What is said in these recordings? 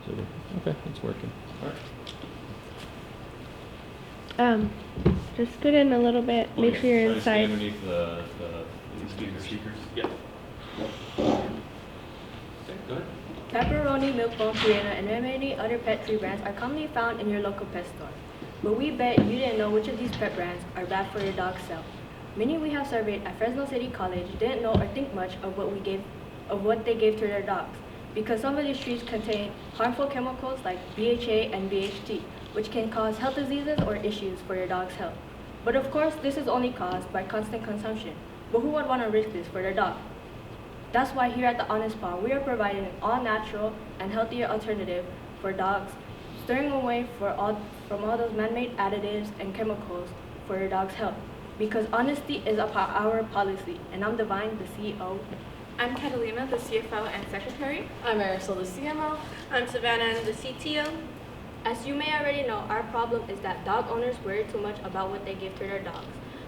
So, okay, it's working. All right. Just scoot in a little bit, make sure you're inside. Underneath the speakers. Yeah. Okay, go ahead. Pepperoni, Milk-Bone, Purina, and many other pet treat brands are commonly found in your local pet store. But we bet you didn't know which of these pet brands are bad for your dog's health. Many we have surveyed at Fresno City College didn't know or think much of what they gave to their dogs, because some of these treats contain harmful chemicals like BHA and BHT, which can cause health diseases or issues for your dog's health. But of course, this is only caused by constant consumption. But who would want to risk this for their dog? That's why here at the Honest Paw, we are providing an all-natural and healthier alternative for dogs, steering away from all those man-made additives and chemicals for your dog's health. Because honesty is our policy, and I'm Divine, the CEO. I'm Catalina, the CFO and Secretary. I'm Marisol, the CMO. I'm Savannah, the CTO. As you may already know, our problem is that dog owners worry too much about what they give to their dogs.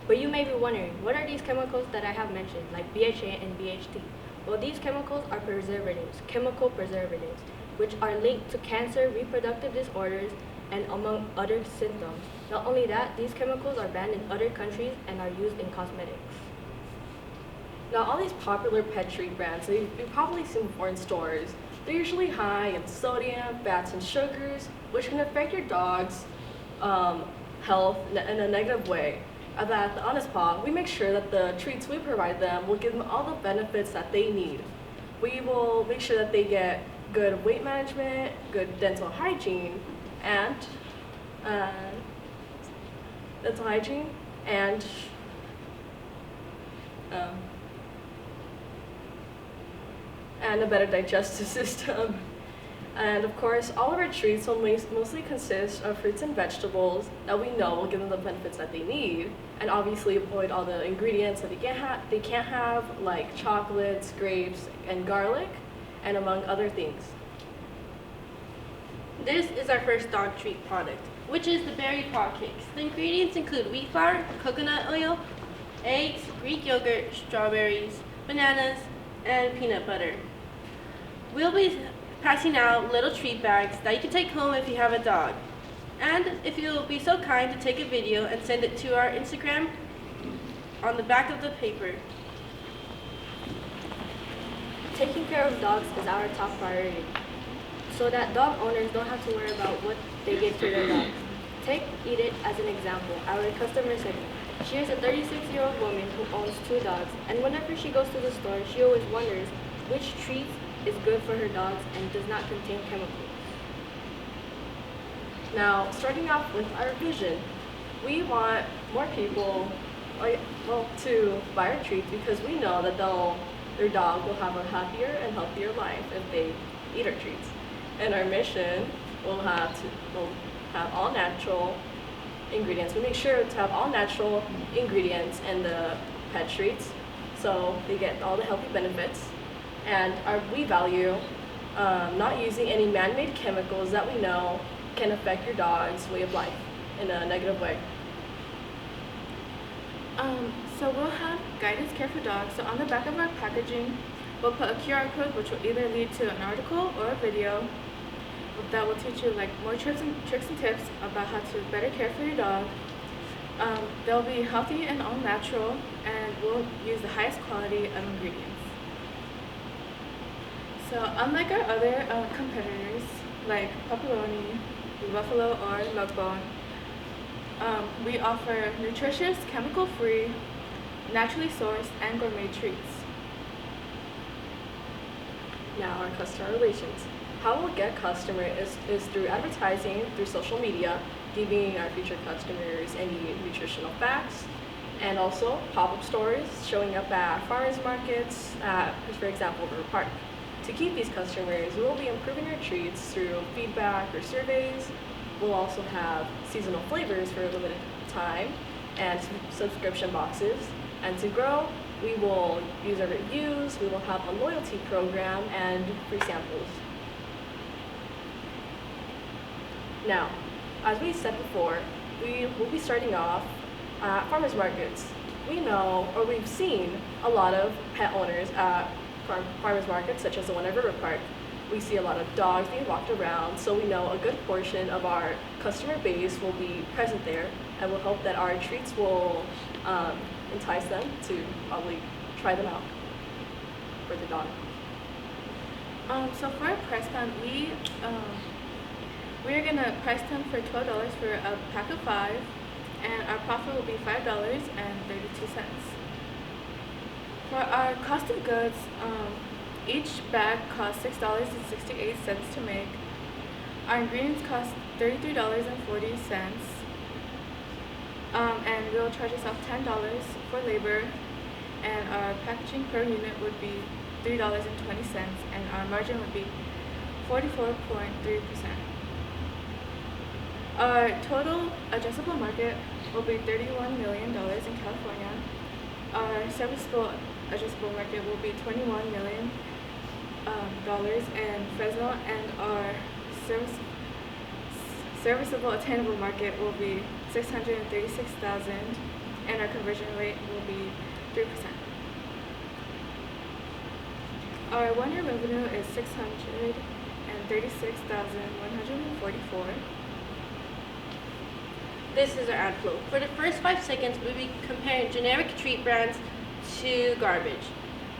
But you may be wondering, what are these chemicals that I have mentioned, like BHA and BHT? Well, these chemicals are preservatives, chemical preservatives, which are linked to cancer, reproductive disorders, and among other symptoms. Not only that, these chemicals are banned in other countries and are used in cosmetics. Now, all these popular pet treat brands, you've probably seen before in stores, they're usually high in sodium, fats, and sugars, which can affect your dog's health in a negative way. At the Honest Paw, we make sure that the treats we provide them will give them all the benefits that they need. We will make sure that they get good weight management, good dental hygiene, and and a better digestive system. And of course, all of our treats will mostly consist of fruits and vegetables that we know will give them the benefits that they need, and obviously avoid all the ingredients that they can't have, like chocolates, grapes, and garlic, and among other things. This is our first dog treat product, which is the berry paw cakes. The ingredients include wheat flour, coconut oil, eggs, Greek yogurt, strawberries, bananas, and peanut butter. We'll be passing out little treat bags that you can take home if you have a dog. And if you'll be so kind to take a video and send it to our Instagram on the back of the paper. Taking care of dogs is our top priority, so that dog owners don't have to worry about what they give to their dogs. Take Edith as an example, our customer segment. She is a 36-year-old woman who owns 2 dogs, and whenever she goes to the store, she always wonders which treat is good for her dogs and does not contain chemicals. Now, starting off with our vision, we want more people to buy our treats because we know that their dog will have a happier and healthier life if they eat our treats. And our mission will have all natural ingredients. We make sure to have all natural ingredients in the pet treats so they get all the healthy benefits. And we value not using any man-made chemicals that we know can affect your dog's way of life in a negative way. So we'll have guidance care for dogs. So on the back of our packaging, we'll put a QR code which will either lead to an article or a video that will teach you like more tricks and tips about how to better care for your dog. They'll be healthy and all natural, and we'll use the highest quality of ingredients. So unlike our other competitors like Pepperoni, Buffalo, or Milk-Bone, we offer nutritious, chemical-free, naturally sourced, and gourmet treats. Now, our customer relations. How we'll get customers is through advertising, through social media, giving our future customers any nutritional facts, and also pop-up stores showing up at farmers markets, for example, River Park. To keep these customers, we will be improving our treats through feedback or surveys. We'll also have seasonal flavors for a limited time and subscription boxes. And to grow, we will use our reviews, we will have a loyalty program, and free samples. Now, as we said before, we will be starting off at farmers markets. We know, or we've seen, a lot of pet owners at farmers markets, such as the one at River Park. we see a lot of dogs being walked around, so we know a good portion of our customer base will be present there, and we'll hope that our treats will entice them to probably try them out for the dog. So for our price plan, we're gonna price them for $12 for a pack of 5, and our profit will be $5.32. For our cost of goods, each bag costs $6.68 to make. Our ingredients cost $33.40, and we'll charge ourselves $10 for labor, and our packaging per unit would be $3.20, and our margin would be 44.3%. Our total addressable market will be $31 million in California. Our serviceable addressable market will be $21 million in Fresno, and our serviceable attainable market will be $636,000, and our conversion rate will be 3%. Our 1-year revenue is $636,144. This is our ad flow. For the first 5 seconds, we'll be comparing generic treat brands to garbage.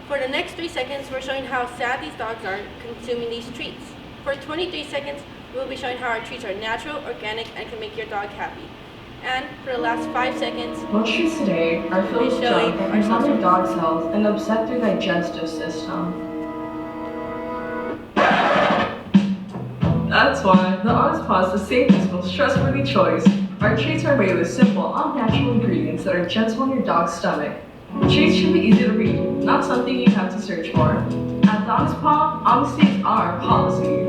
For the next 3 seconds, we're showing how sad these dogs are consuming these treats. For 23 seconds, we'll be showing how our treats are natural, organic, and can make your dog happy. And for the last 5 seconds, most treats today are filled with junk that can harm your dog's health and upset their digestive system. That's why the Honest Paw is the safest, most trustworthy choice. Our treats are made with simple, all-natural ingredients that are gentle on your dog's stomach. Treats should be easy to read, not something you have to search for. At the Honest Paw, honesty is our policy.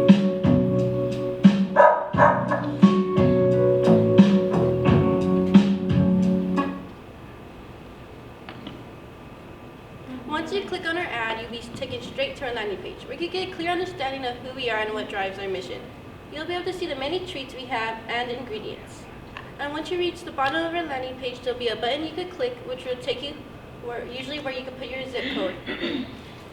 once you click on our ad, you'll be taken straight to our landing page, where you get a clear understanding of who we are and what drives our mission. You'll be able to see the many treats we have and ingredients. And once you reach the bottom of our landing page, there'll be a button you could click, which will take you where you can put your zip code.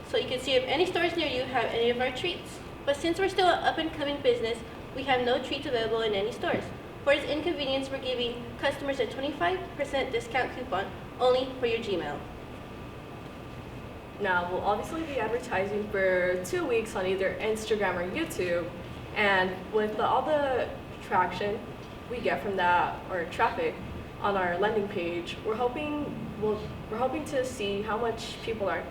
So you can see if any stores near you have any of our treats. But since we're still an up-and-coming business, we have no treats available in any stores. For its inconvenience, we're giving customers a 25% discount coupon only for your Gmail. Now, we'll obviously be advertising for 2 weeks on either Instagram or YouTube, and with all the traction we get from that, or traffic on our landing page, we're hoping to see how many people are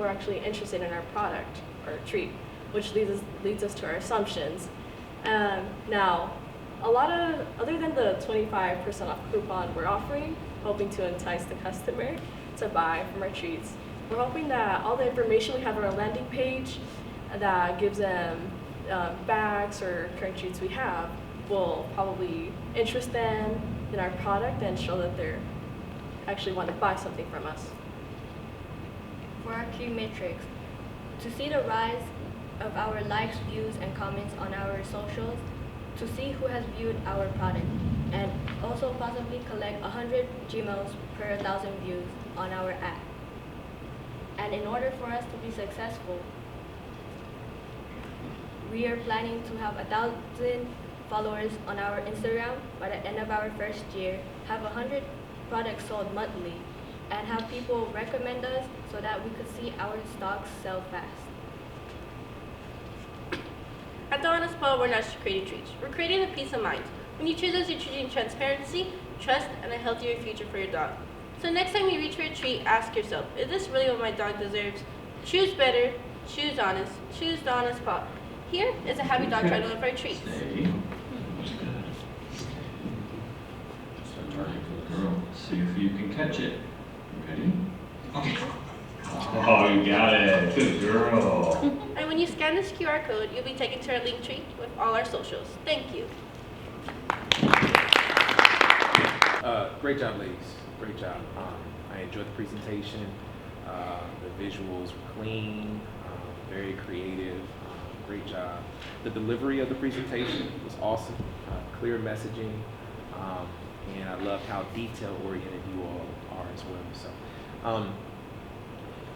actually interested in our product or treat, which leads us to our assumptions. Now, other than the 25% off coupon we're offering, hoping to entice the customer to buy from our treats, we're hoping that all the information we have on our landing page that gives them bags or current treats we have will probably interest them in our product and show that they're actually want to buy something from us. For our key metrics, to see the rise of our likes, views, and comments on our socials, to see who has viewed our product, and also possibly collect 100 Gmails per 1,000 views on our ad. And in order for us to be successful, we are planning to have 1,000 followers on our Instagram by the end of our first year, have 100 products sold monthly, and have people recommend us so that we could see our stocks sell fast. At the Honest Paw, we're not just creating treats. We're creating a peace of mind. When you choose us, you're choosing transparency, trust, and a healthier future for your dog. So next time you reach for a treat, ask yourself, is this really what my dog deserves? Choose better, choose honest, choose the Honest Paw. Here is a happy dog trying to look for a treat. Start targeting for the girl. See if you can catch it. Ready? Oh, you got it. Good girl. And when you scan this QR code, you'll be taken to our link tree with all our socials. Thank you. Great job, ladies. Great job. I enjoyed the presentation. The visuals were clean, very creative. Great job. The delivery of the presentation was awesome. Clear messaging, and I love how detail-oriented you all are as well. So,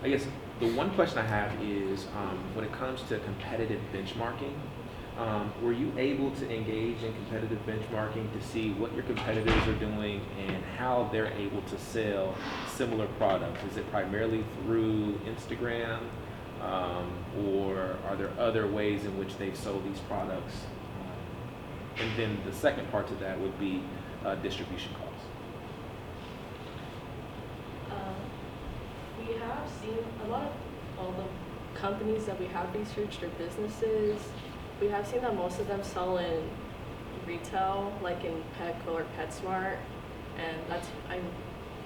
I guess The one question I have is when it comes to competitive benchmarking, were you able to engage in competitive benchmarking to see what your competitors are doing and how they're able to sell similar products? Is it primarily through Instagram, or are there other ways in which they've sold these products? And then the second part to that would be distribution costs. We have seen a lot of all the companies that we have researched or businesses. We have seen that most of them sell in retail, like in Petco or PetSmart, and I'm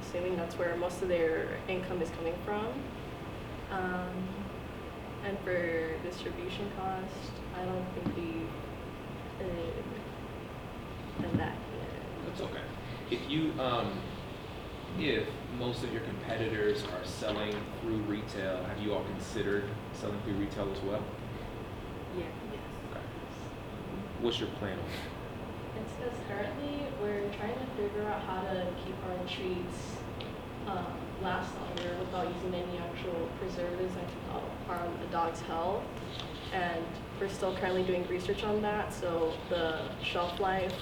assuming that's where most of their income is coming from. And for distribution cost, I don't think we've done that yet. That's okay. If most of your competitors are selling through retail, have you all considered selling through retail as well? Yeah. Okay. What's your plan on that? It's because currently we're trying to figure out how to keep our treats last longer without using any actual preservatives that can harm the dog's health. And we're still currently doing research on that, so the shelf life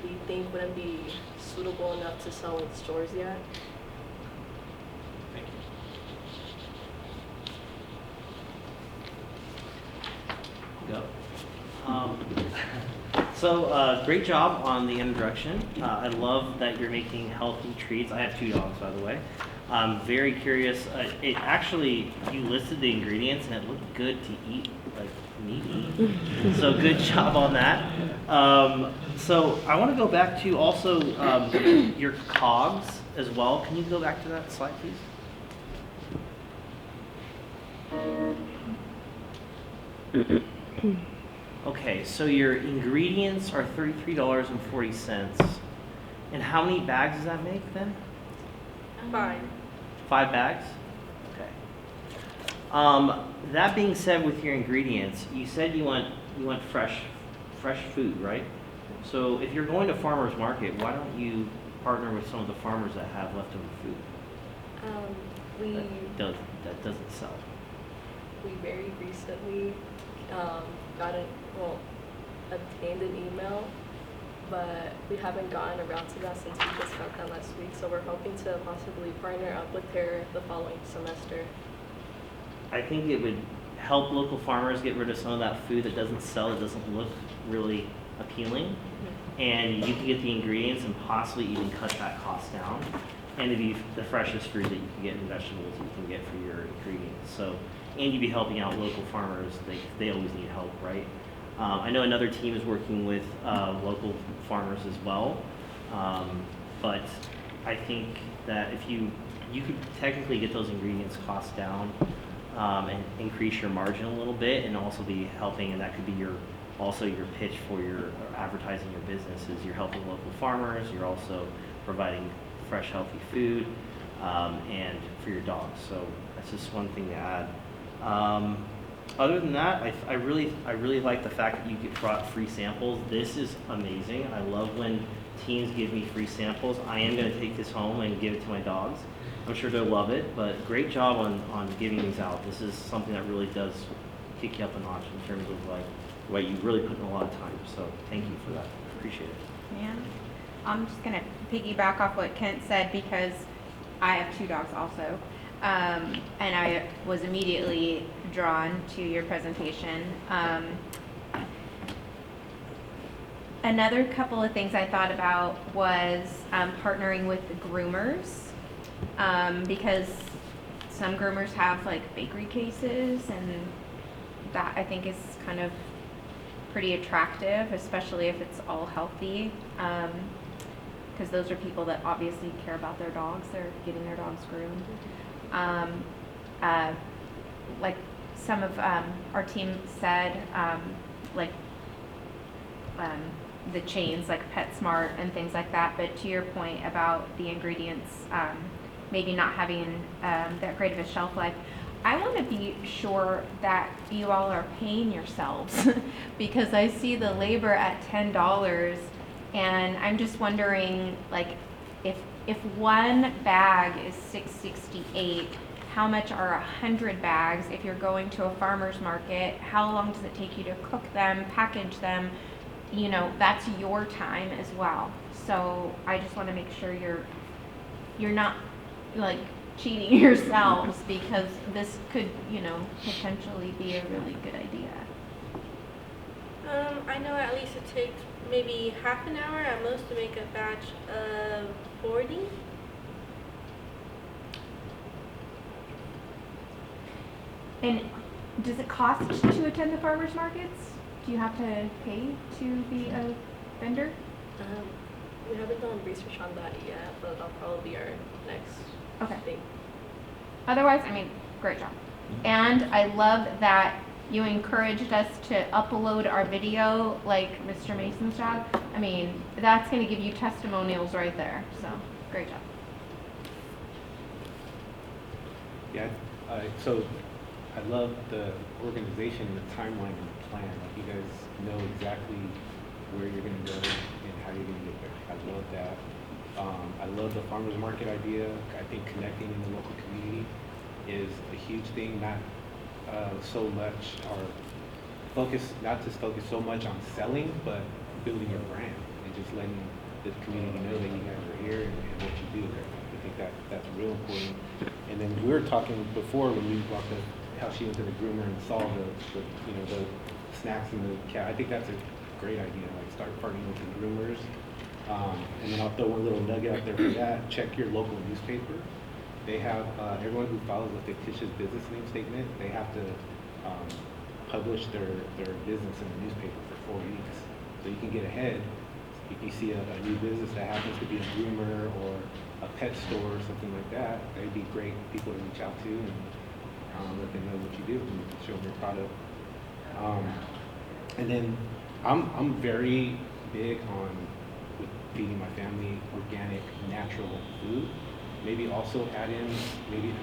we think wouldn't be suitable enough to sell in stores yet. Thank you. Go. Great job on the introduction. I love that you're making healthy treats. I have 2 dogs, by the way. I'm very curious. It actually, you listed the ingredients and it looked good to eat, like meat. So good job on that. So I want to go back to also your cogs as well. Can you go back to that slide, please? Okay, so your ingredients are $33.40. And how many bags does that make then? 5. 5 bags? Okay. That being said, with your ingredients, you said you want fresh food, right? So if you're going to farmers market, why don't you partner with some of the farmers that have leftover food? That doesn't sell. We very recently obtained an email, but we haven't gotten around to that since we just got that last week. So we're hoping to possibly partner up with her the following semester. I think it would help local farmers get rid of some of that food that doesn't sell, that doesn't look really appealing. Mm-hmm. And you can get the ingredients and possibly even cut that cost down. And it'd be the freshest fruit that you can get and vegetables you can get for your ingredients. So, and you'd be helping out local farmers. They always need help, right? I know another team is working with local farmers as well. But I think that if you could technically get those ingredients cost down and increase your margin a little bit, and also be helping, and that could be your pitch for your advertising your business is you're helping local farmers, you're also providing fresh, healthy food, and for your dogs. So that's just one thing to add. Other than that, I really like the fact that you brought free samples. This is amazing. I love when teams give me free samples. I am going to take this home and give it to my dogs. I'm sure they'll love it, but great job on giving these out. This is something that really does kick you up a notch in terms of like you really put in a lot of time. So thank you for that. Appreciate it. Man, I'm just gonna piggyback off what Kent said because I have 2 dogs also, and I was immediately drawn to your presentation. Another couple of things I thought about was partnering with the groomers, because some groomers have like bakery cases, and that I think is kind of pretty attractive, especially if it's all healthy, because those are people that obviously care about their dogs. They're getting their dogs groomed. Like some of our team said, the chains like PetSmart and things like that, but to your point about the ingredients maybe not having that great of a shelf life, I want to be sure that you all are paying yourselves because I see the labor at $10, and I'm just wondering, like, if one bag is $6.68, how much are 100 bags if you're going to a farmer's market? How long does it take you to cook them, package them? You know, that's your time as well. So I just want to make sure you're not like cheating yourselves because this could, you know, potentially be a really good idea. I know at least it takes maybe half an hour at most to make a batch of 40. And does it cost to attend the farmers markets? Do you have to pay to be a vendor? We haven't done research on that yet, but that'll probably be our next thing. Otherwise, I mean, great job. And I love that you encouraged us to upload our video like Mr. Mason's job. I mean, that's going to give you testimonials right there. So, great job. Yeah, so I love the organization, the timeline, and the plan. Like you guys know exactly where you're going to go and how you're going to get there. I love that. I love the farmers market idea. I think connecting in the local community is a huge thing. Not so much or focus, not just focus so much on selling, but building your brand and just letting the community know that you guys are here and what you do. I think that's real important. And then we were talking before when we walked up, how she went to the groomer and saw the you know the snacks and the cat. I think that's a great idea. Like start partnering with the groomers. And then I'll throw one little nugget out there for that. Check your local newspaper. They have everyone who follows a fictitious business name statement. They have to publish their business in the newspaper for 4 weeks, so you can get ahead. If you see a new business that happens to be a groomer or a pet store or something like that, they'd be great people to reach out to and let them know what you do and show them your product. And then I'm very big on with feeding my family organic, natural food. Maybe also add in maybe a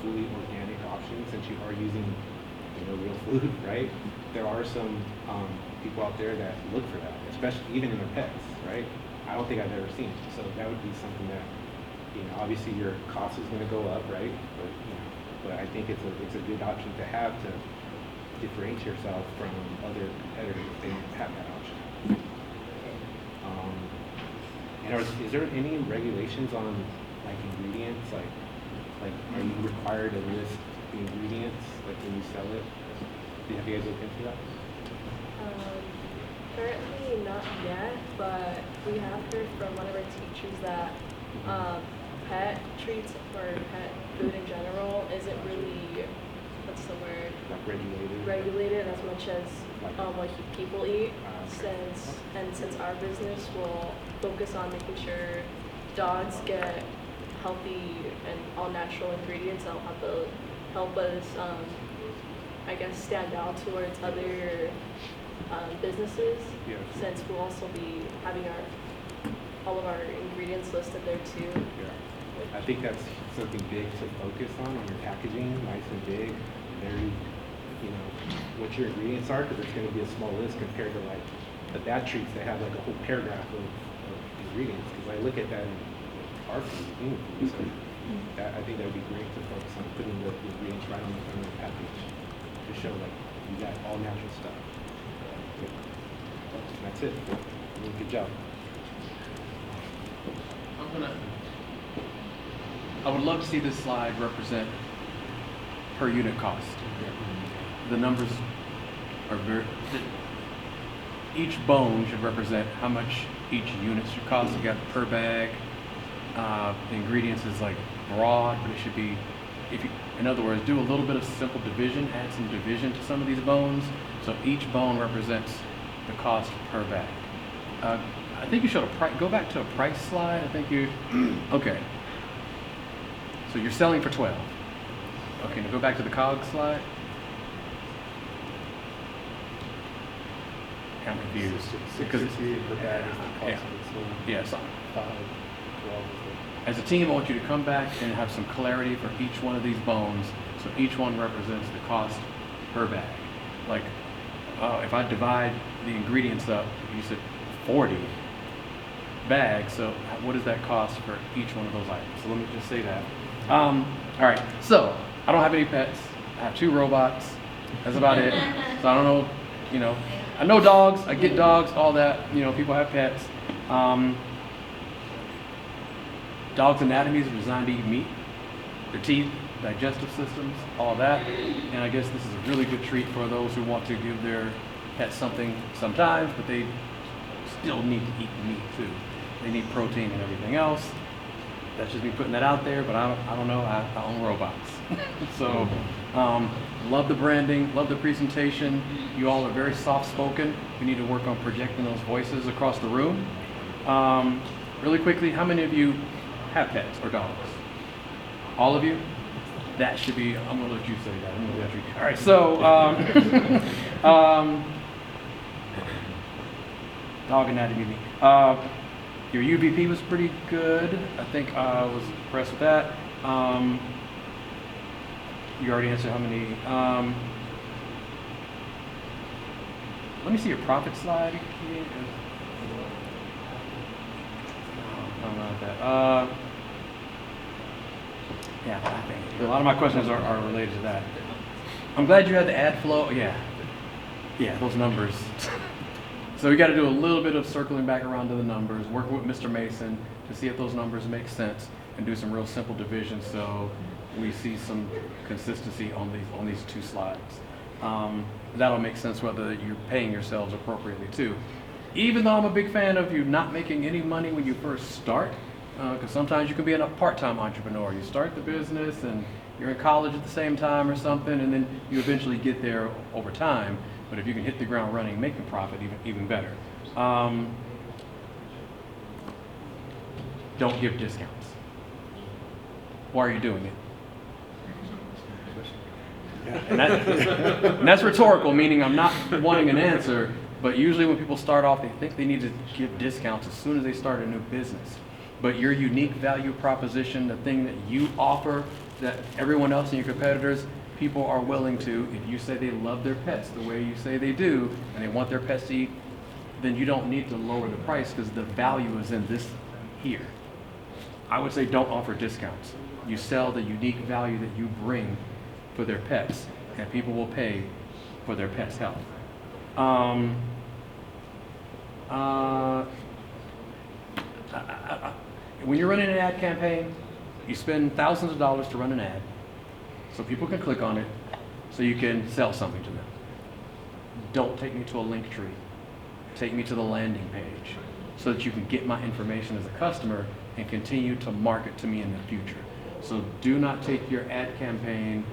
fully organic option since you are using real food, right? There are some people out there that look for that, especially even in their pets, right? I don't think I've ever seen it. So that would be something that, obviously your cost is going to go up, right? But I think it's a good option to have to differentiate yourself from other competitors if they don't have that option. And is there any regulations on like ingredients? Like are you required to list the ingredients like when you sell it? Have you guys looked into that? Currently not yet, but we have heard from one of our teachers that pet treats or pet food in general isn't really, what's the word? Like regulated as much as what people eat. Since our business will focus on making sure dogs get healthy and all natural ingredients that'll help us I guess stand out towards other businesses. Yes. Since we'll also be having all of our ingredients listed there too. Yeah. I think that's something big to focus on your packaging, nice and big, very, what your ingredients are, because it's going to be a small list compared to like the bad treats. They have like a whole paragraph of ingredients. Because I look at that in our food, human food, so I think that would be great to focus on putting the ingredients right on the front of the package to show like you got all natural stuff. That's it. Good job. I would love to see this slide represent per unit cost. The numbers are each bone should represent how much each unit should cost. You got per bag. The ingredients is like broad, but it should be, in other words, do a little bit of simple division, add some division to some of these bones. So each bone represents the cost per bag. I think you showed a price. Go back to a price slide. I think you, okay. So you're selling for 12. Okay, now go back to the COGS slide. I'm confused. Because per bag is the cost of it. Yes. 5, 12 As a team, I want you to come back and have some clarity for each one of these bones. So each one represents the cost per bag. Like, if I divide the ingredients up, you said 40 bags, so what does that cost for each one of those items? So let me just say that. All right, so I don't have any pets. I have 2 robots. That's about it. So I don't know, you know, I know dogs, I get dogs, all that, you know, people have pets. Dogs' anatomies are designed to eat meat, their teeth, digestive systems, all that. And I guess this is a really good treat for those who want to give their pets something sometimes, but they still need to eat meat too. They need protein and everything else. That's just me putting that out there, but I don't know, I own robots. So, love the branding, love the presentation. You all are very soft-spoken. We need to work on projecting those voices across the room. Really quickly, how many of you have pets or dogs? All of you? That should be, I'm gonna let you say that. I'm gonna let you. All right, so, dog anatomy. Your UVP was pretty good. I think I was impressed with that. You already answered how many. Let me see your profit slide again. No, not that. Yeah, I think a lot of my questions are related to that. I'm glad you had the ad flow. Yeah, those numbers. So we got to do a little bit of circling back around to the numbers, working with Mr. Mason to see if those numbers make sense, and do some real simple division so we see some consistency on these 2 slides. That'll make sense whether you're paying yourselves appropriately too. Even though I'm a big fan of you not making any money when you first start, because sometimes you can be a part-time entrepreneur. You start the business and you're in college at the same time or something, and then you eventually get there over time. But if you can hit the ground running, making profit, even better. Don't give discounts. Why are you doing it? And that's rhetorical, meaning I'm not wanting an answer, but usually when people start off, they think they need to give discounts as soon as they start a new business. But your unique value proposition, the thing that you offer that everyone else and your competitors, people are willing to, if you say they love their pets the way you say they do, and they want their pets to eat, then you don't need to lower the price because the value is in this here. I would say don't offer discounts. You sell the unique value that you bring for their pets, and people will pay for their pet's health. When you're running an ad campaign, you spend thousands of dollars to run an ad so people can click on it so you can sell something to them. Don't take me to a link tree. Take me to the landing page so that you can get my information as a customer and continue to market to me in the future. So do not take your ad campaign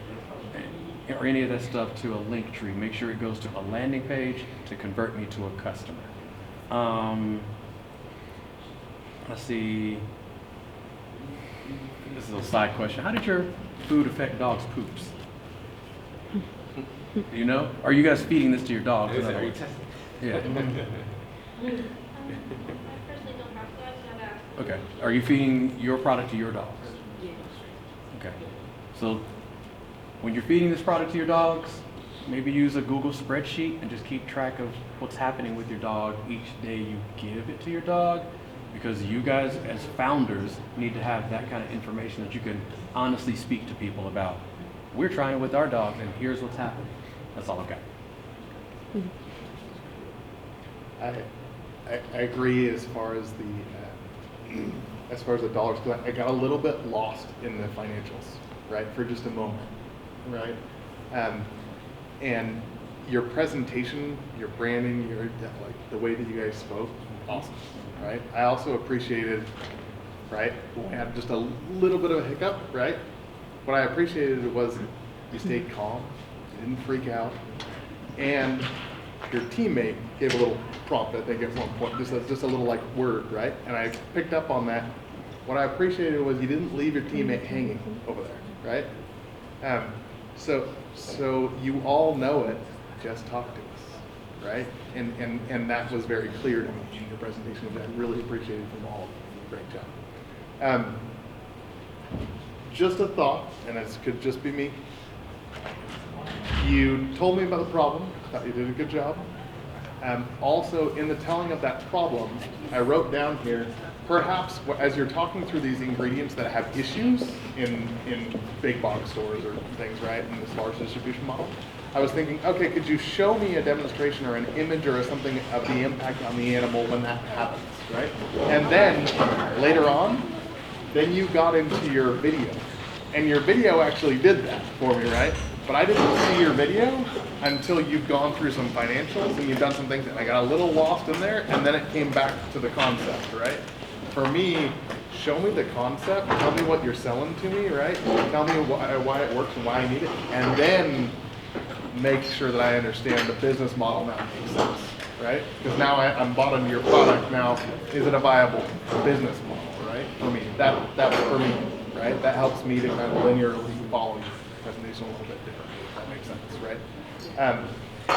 or any of that stuff to a link tree. Make sure it goes to a landing page to convert me to a customer. Let's see. This is a side question. How did your food affect dogs' poops? Do you know? Are you guys feeding this to your dogs? Are you testing? Yeah. I personally don't have dogs, so I've asked. Okay. Are you feeding your product to your dogs? Yes. Okay. So when you're feeding this product to your dogs, maybe use a Google spreadsheet and just keep track of what's happening with your dog each day you give it to your dog, because you guys as founders need to have that kind of information that you can honestly speak to people about. We're trying it with our dog and here's what's happening. That's all I've got. I agree as far as the dollars. I got a little bit lost in the financials, right, for just a moment, right? And your presentation, your branding, like the way that you guys spoke, awesome, right? I also appreciated, right? I had just a little bit of a hiccup, right? What I appreciated was you stayed calm, you didn't freak out, and your teammate gave a little prompt, I think, at one point, just a little like word, right? And I picked up on that. What I appreciated was you didn't leave your teammate hanging over there, right? So you all know it, just talk to us, right? And that was very clear to me in your presentation, which I really appreciated from all of you. Great job. Just a thought, and this could just be me. You told me about the problem. I thought you did a good job. Also, in the telling of that problem, I wrote down here, perhaps as you're talking through these ingredients that have issues in big box stores or things, right, in this large distribution model, I was thinking, okay, could you show me a demonstration or an image or something of the impact on the animal when that happens, right? And then later on, then you got into your video. And your video actually did that for me, right? But I didn't see your video until you've gone through some financials and you've done some things, and I got a little lost in there, and then it came back to the concept, right? For me, show me the concept, tell me what you're selling to me, right? Tell me why it works and why I need it, and then make sure that I understand the business model now makes sense, right? Because now I'm bought into your product. Now, is it a viable business model, right? For me, that's for me, right? That helps me to kind of linearly follow your presentation a little bit differently, if that makes sense, right?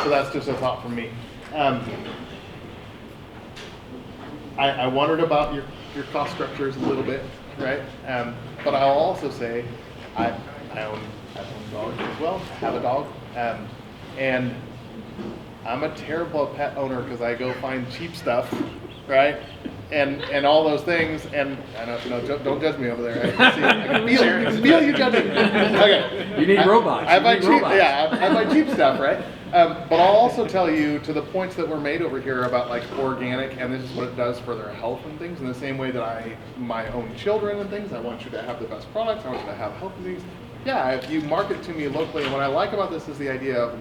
So that's just a thought from me. I wondered about your cost structures a little bit, right? But I'll also say I own a dog as well. I have a dog. And I'm a terrible pet owner because I go find cheap stuff, right? And all those things. And I don't judge me over there. I can feel you judging. Okay. You need robots. I buy cheap. Yeah, I buy cheap stuff, right? But I'll also tell you to the points that were made over here about like organic, and this is what it does for their health and things. In the same way that my own children and things, I want you to have the best products. I want you to have healthy things. Yeah, if you market to me locally, and what I like about this is the idea of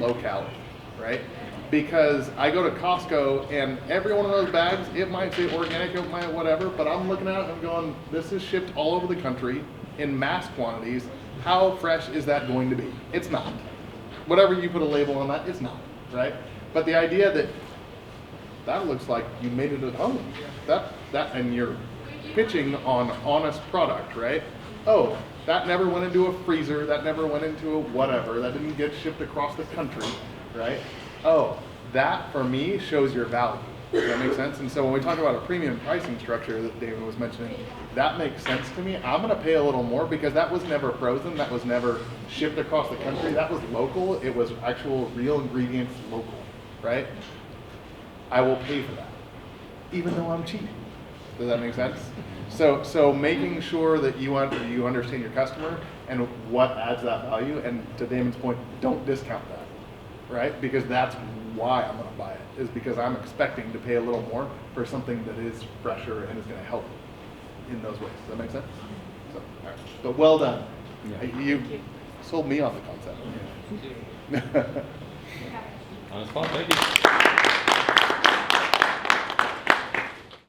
locality, right? Because I go to Costco and every one of those bags, it might say organic, it might whatever, but I'm looking at it and I'm going, this is shipped all over the country in mass quantities. How fresh is that going to be? It's not. Whatever you put a label on that, it's not, right? But the idea that looks like you made it at home, and you're pitching on honest product, right? Oh, that never went into a freezer, that never went into a whatever, that didn't get shipped across the country, right? Oh, that for me shows your value. Does that make sense? And so when we talk about a premium pricing structure that David was mentioning, that makes sense to me. I'm gonna pay a little more because that was never frozen, that was never shipped across the country, that was local, it was actual real ingredients local, right? I will pay for that, even though I'm cheap. Does that make sense? So making sure that you understand your customer and what adds that value, and to Damon's point, don't discount that, right? Because that's why I'm going to buy it, is because I'm expecting to pay a little more for something that is fresher and is going to help in those ways. Does that make sense? So, all right. But well done. Yeah. You sold me on the concept. Honest Paw, thank you.